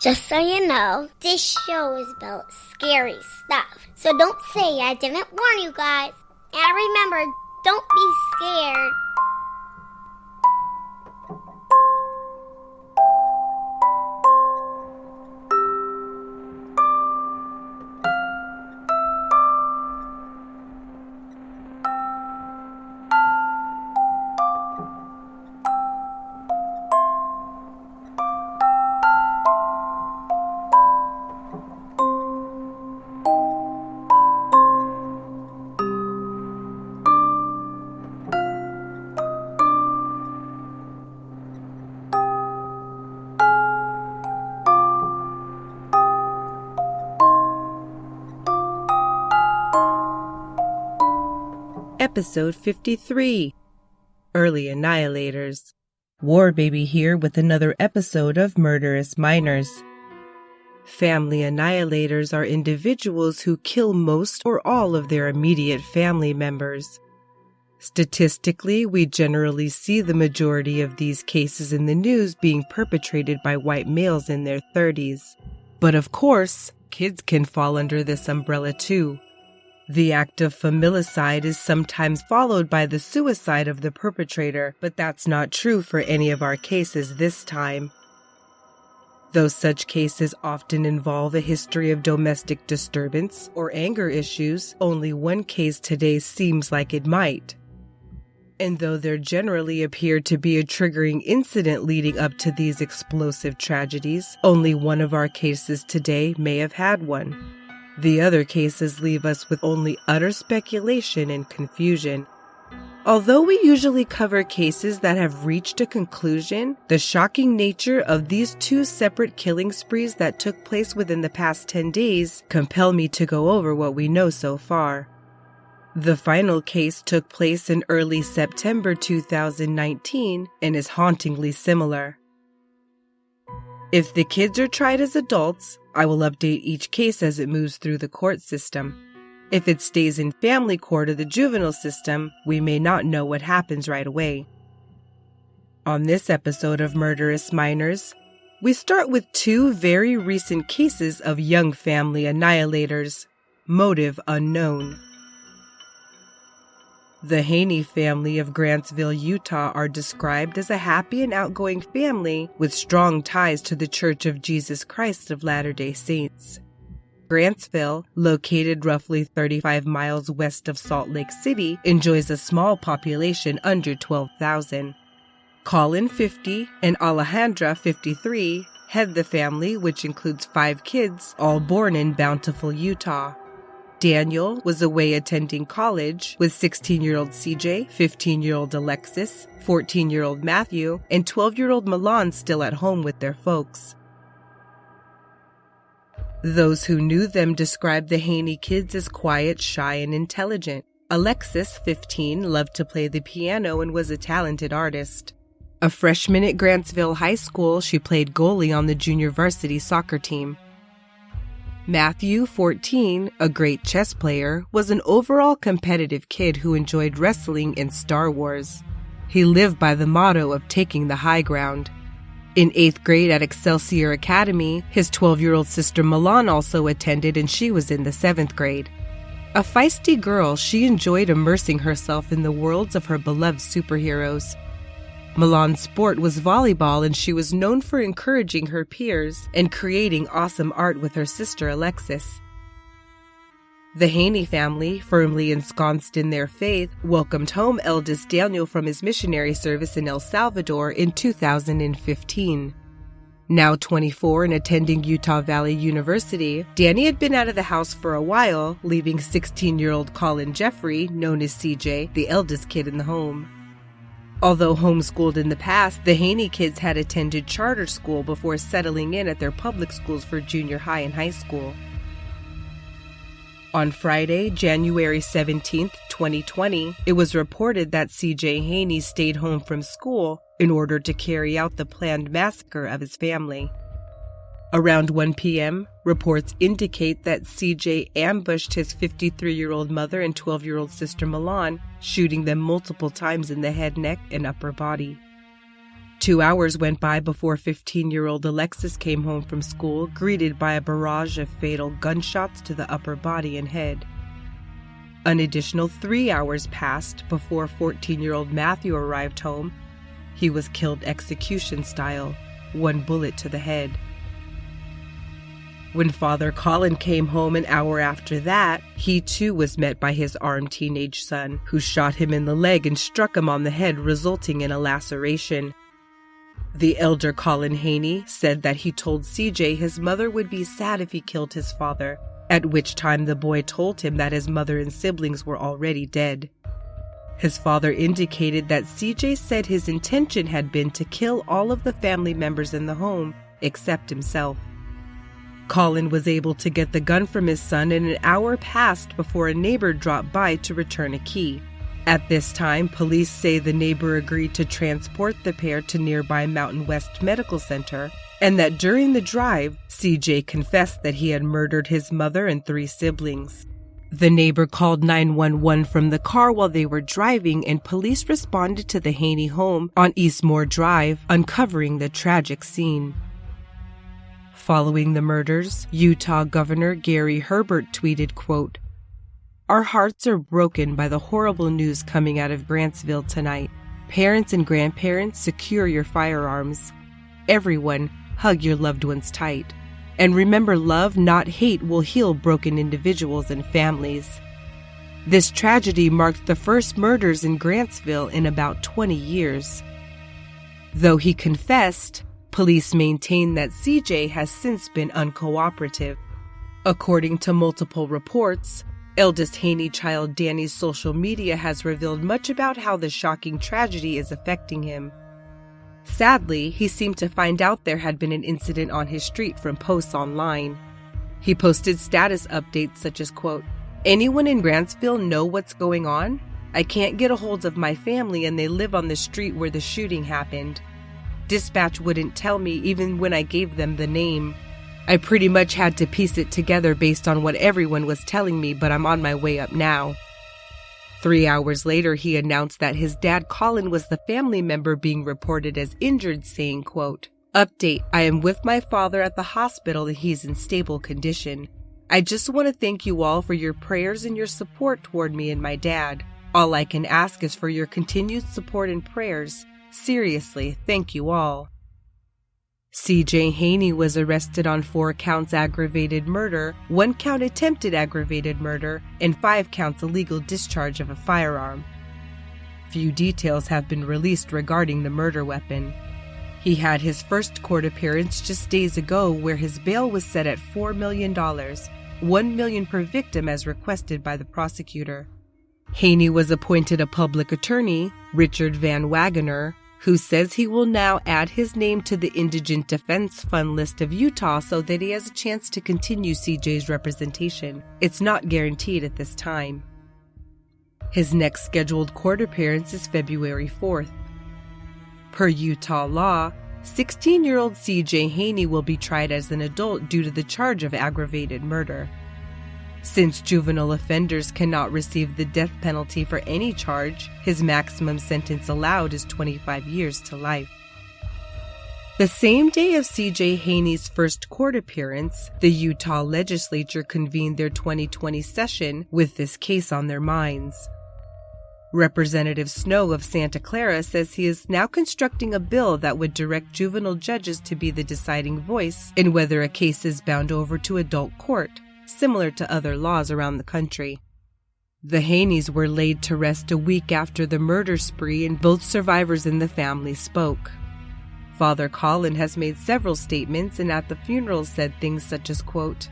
Just so you know, this show is about scary stuff. So don't say I didn't warn you guys. And remember, don't be scared. Episode 53, Early Annihilators. War Baby here with another episode of Murderous Minors. Family annihilators are individuals who kill most or all of their immediate family members. Statistically, we generally see the majority of these cases in the news being perpetrated by white males in their 30s. But of course, kids can fall under this umbrella too. The act of familicide is sometimes followed by the suicide of the perpetrator, but that's not true for any of our cases this time. Though such cases often involve a history of domestic disturbance or anger issues, only one case today seems like it might. And though there generally appeared to be a triggering incident leading up to these explosive tragedies, only one of our cases today may have had one. The other cases leave us with only utter speculation and confusion. Although we usually cover cases that have reached a conclusion, the shocking nature of these two separate killing sprees that took place within the past 10 days compel me to go over what we know so far. The final case took place in early September 2019 and is hauntingly similar. If the kids are tried as adults, I will update each case as it moves through the court system. If it stays in family court or the juvenile system, we may not know what happens right away. On this episode of Murderous Minors, we start with two very recent cases of young family annihilators. Motive unknown. The Haney family of Grantsville, Utah are described as a happy and outgoing family with strong ties to the Church of Jesus Christ of Latter-day Saints. Grantsville, located roughly 35 miles west of Salt Lake City, enjoys a small population under 12,000. Colin, 50, and Alejandra, 53, head the family, which includes 5 kids, all born in Bountiful, Utah. Daniel was away attending college with 16-year-old CJ, 15-year-old Alexis, 14-year-old Matthew, and 12-year-old Milan still at home with their folks. Those who knew them described the Haney kids as quiet, shy, and intelligent. Alexis, 15, loved to play the piano and was a talented artist. A freshman at Grantsville High School, she played goalie on the junior varsity soccer team. Matthew, 14, a great chess player, was an overall competitive kid who enjoyed wrestling and Star Wars. He lived by the motto of taking the high ground. In 8th grade at Excelsior Academy, his 12-year-old sister Milan also attended and she was in the 7th grade. A feisty girl, she enjoyed immersing herself in the worlds of her beloved superheroes. Milan's sport was volleyball and she was known for encouraging her peers and creating awesome art with her sister Alexis. The Haney family, firmly ensconced in their faith, welcomed home eldest Daniel from his missionary service in El Salvador in 2015. Now 24 and attending Utah Valley University, Danny had been out of the house for a while, leaving 16-year-old Colin Jeffrey, known as CJ, the eldest kid in the home. Although homeschooled in the past, the Haney kids had attended charter school before settling in at their public schools for junior high and high school. On Friday, January 17, 2020, it was reported that CJ Haney stayed home from school in order to carry out the planned massacre of his family. Around 1 p.m., reports indicate that CJ ambushed his 53-year-old mother and 12-year-old sister Milan, shooting them multiple times in the head, neck, and upper body. 2 hours went by before 15-year-old Alexis came home from school, greeted by a barrage of fatal gunshots to the upper body and head. An additional 3 hours passed before 14-year-old Matthew arrived home. He was killed execution style, 1 bullet to the head. When Father Colin came home an hour after that, he too was met by his armed teenage son, who shot him in the leg and struck him on the head, resulting in a laceration. The elder Colin Haney said that he told CJ his mother would be sad if he killed his father, at which time the boy told him that his mother and siblings were already dead. His father indicated that CJ said his intention had been to kill all of the family members in the home, except himself. Colin was able to get the gun from his son, and an hour passed before a neighbor dropped by to return a key. At this time, police say the neighbor agreed to transport the pair to nearby Mountain West Medical Center, and that during the drive, CJ confessed that he had murdered his mother and 3 siblings. The neighbor called 911 from the car while they were driving, and police responded to the Haney home on Eastmore Drive, uncovering the tragic scene. Following the murders, Utah Governor Gary Herbert tweeted, quote, "Our hearts are broken by the horrible news coming out of Grantsville tonight. Parents and grandparents, secure your firearms. Everyone, hug your loved ones tight. And remember, love, not hate, will heal broken individuals and families." This tragedy marked the first murders in Grantsville in about 20 years. Though he confessed, police maintain that CJ has since been uncooperative. According to multiple reports, eldest Haney child Danny's social media has revealed much about how the shocking tragedy is affecting him. Sadly, he seemed to find out there had been an incident on his street from posts online. He posted status updates such as, quote, "Anyone in Grantsville know what's going on? I can't get a hold of my family and they live on the street where the shooting happened. Dispatch wouldn't tell me even when I gave them the name. I pretty much had to piece it together based on what everyone was telling me, but I'm on my way up now." 3 hours later, he announced that his dad Colin was the family member being reported as injured, saying, quote, "Update, I am with my father at the hospital and he's in stable condition. I just want to thank you all for your prayers and your support toward me and my dad. All I can ask is for your continued support and prayers. Seriously, thank you all." CJ Haney was arrested on 4 counts aggravated murder, 1 count attempted aggravated murder, and 5 counts illegal discharge of a firearm. Few details have been released regarding the murder weapon. He had his first court appearance just days ago, where his bail was set at $4 million, $1 million per victim as requested by the prosecutor. Haney was appointed a public attorney, Richard Van Wagoner, who says he will now add his name to the Indigent Defense Fund list of Utah so that he has a chance to continue CJ's representation. It's not guaranteed at this time. His next scheduled court appearance is February 4th. Per Utah law, 16-year-old CJ Haney will be tried as an adult due to the charge of aggravated murder. Since juvenile offenders cannot receive the death penalty for any charge, his maximum sentence allowed is 25 years to life. The same day of CJ Haney's first court appearance, the Utah legislature convened their 2020 session with this case on their minds. Representative Snow of Santa Clara says he is now constructing a bill that would direct juvenile judges to be the deciding voice in whether a case is bound over to adult court, similar to other laws around the country. The Haneys were laid to rest a week after the murder spree, and both survivors in the family spoke. Father Colin has made several statements and at the funeral said things such as, quote,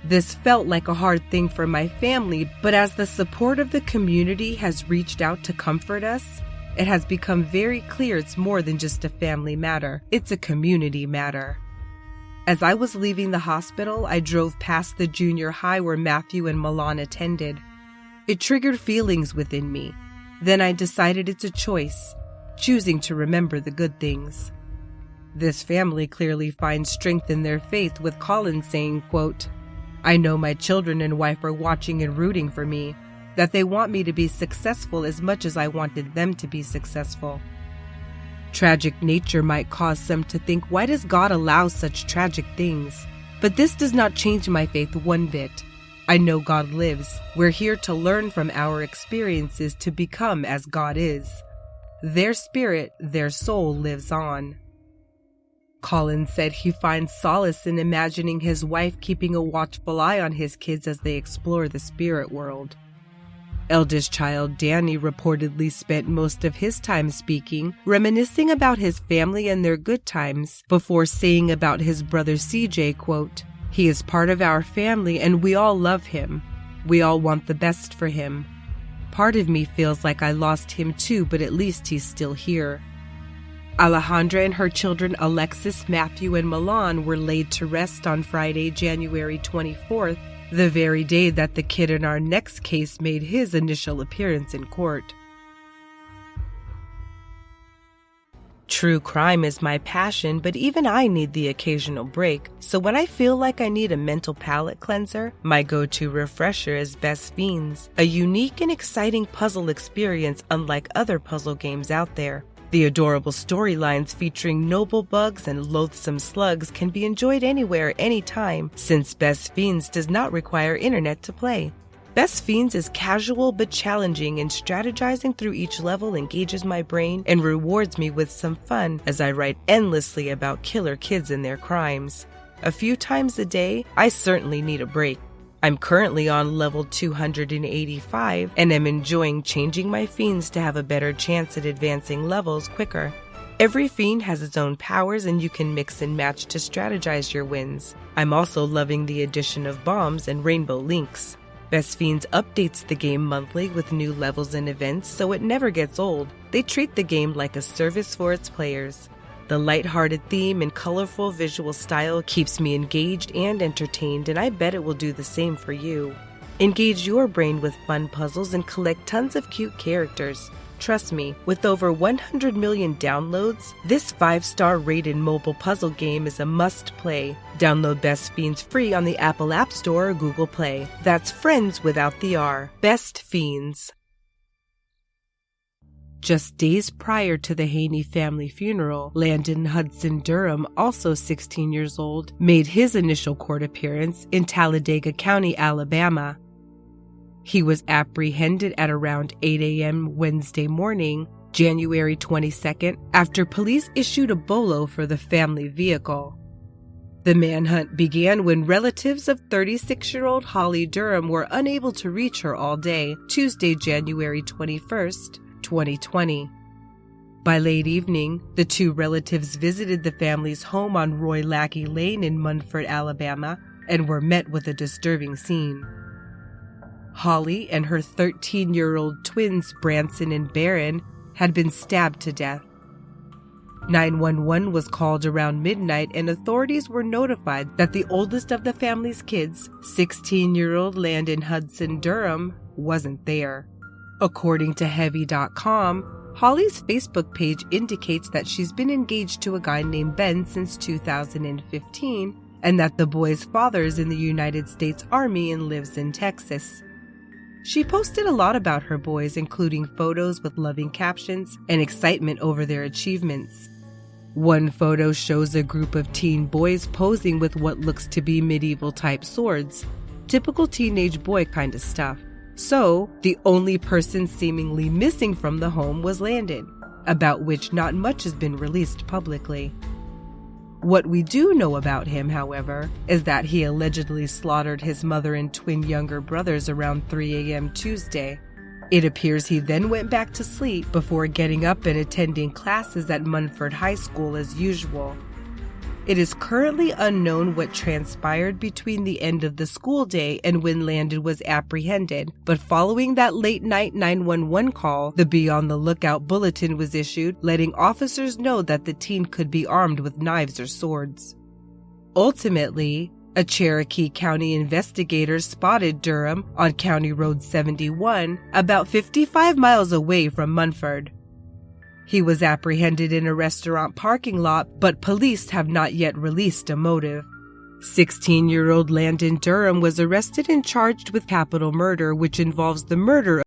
"This felt like a hard thing for my family, but as the support of the community has reached out to comfort us, it has become very clear it's more than just a family matter. It's a community matter. As I was leaving the hospital, I drove past the junior high where Matthew and Milan attended. It triggered feelings within me. Then I decided it's a choice, choosing to remember the good things." This family clearly finds strength in their faith, with Colin saying, quote, "I know my children and wife are watching and rooting for me, that they want me to be successful as much as I wanted them to be successful." Tragic nature might cause some to think, why does God allow such tragic things? But this does not change my faith one bit. I know God lives. We're here to learn from our experiences to become as God is. Their spirit, their soul lives on. Colin said he finds solace in imagining his wife keeping a watchful eye on his kids as they explore the spirit world. Eldest child Danny reportedly spent most of his time speaking, reminiscing about his family and their good times, before saying about his brother CJ, quote, "He is part of our family and we all love him. We all want the best for him. Part of me feels like I lost him too, but at least he's still here." Alejandra and her children Alexis, Matthew, and Milan were laid to rest on Friday, January 24th, the very day that the kid in our next case made his initial appearance in court. True crime is my passion, but even I need the occasional break. So when I feel like I need a mental palate cleanser, my go-to refresher is Best Fiends, a unique and exciting puzzle experience unlike other puzzle games out there. The adorable storylines featuring noble bugs and loathsome slugs can be enjoyed anywhere, anytime, since Best Fiends does not require internet to play. Best Fiends is casual but challenging, and strategizing through each level engages my brain and rewards me with some fun as I write endlessly about killer kids and their crimes. A few times a day, I certainly need a break. I'm currently on level 285 and am enjoying changing my fiends to have a better chance at advancing levels quicker. Every fiend has its own powers and you can mix and match to strategize your wins. I'm also loving the addition of bombs and rainbow links. Best Fiends updates the game monthly with new levels and events, so it never gets old. They treat the game like a service for its players. The lighthearted theme and colorful visual style keeps me engaged and entertained, and I bet it will do the same for you. Engage your brain with fun puzzles and collect tons of cute characters. Trust me, with over 100 million downloads, this 5-star rated mobile puzzle game is a must-play. Download Best Fiends free on the Apple App Store or Google Play. That's friends without the R. Best Fiends. Just days prior to the Haney family funeral, Landon Hudson Durham, also 16 years old, made his initial court appearance in Talladega County, Alabama. He was apprehended at around 8 a.m. Wednesday morning, January 22nd, after police issued a bolo for the family vehicle. The manhunt began when relatives of 36-year-old Holly Durham were unable to reach her all day, Tuesday, January 21st, 2020. By late evening, the two relatives visited the family's home on Roy Lackey Lane in Munford, Alabama, and were met with a disturbing scene. Holly and her 13-year-old twins Branson and Barron had been stabbed to death. 911 was called around midnight, and authorities were notified that the oldest of the family's kids, 16-year-old Landon Hudson Durham, wasn't there. According to Heavy.com, Holly's Facebook page indicates that she's been engaged to a guy named Ben since 2015, and that the boy's father is in the United States Army and lives in Texas. She posted a lot about her boys, including photos with loving captions and excitement over their achievements. One photo shows a group of teen boys posing with what looks to be medieval-type swords. Typical teenage boy kind of stuff. So, the only person seemingly missing from the home was Landon, about which not much has been released publicly. What we do know about him, however, is that he allegedly slaughtered his mother and twin younger brothers around 3 a.m. Tuesday. It appears he then went back to sleep before getting up and attending classes at Munford High School as usual. It is currently unknown what transpired between the end of the school day and when Landon was apprehended, but following that late-night 911 call, the Be on the Lookout bulletin was issued, letting officers know that the teen could be armed with knives or swords. Ultimately, a Cherokee County investigator spotted Durham on County Road 71, about 55 miles away from Munford. He was apprehended in a restaurant parking lot, but police have not yet released a motive. 16-year-old Landon Durham was arrested and charged with capital murder, which involves the murder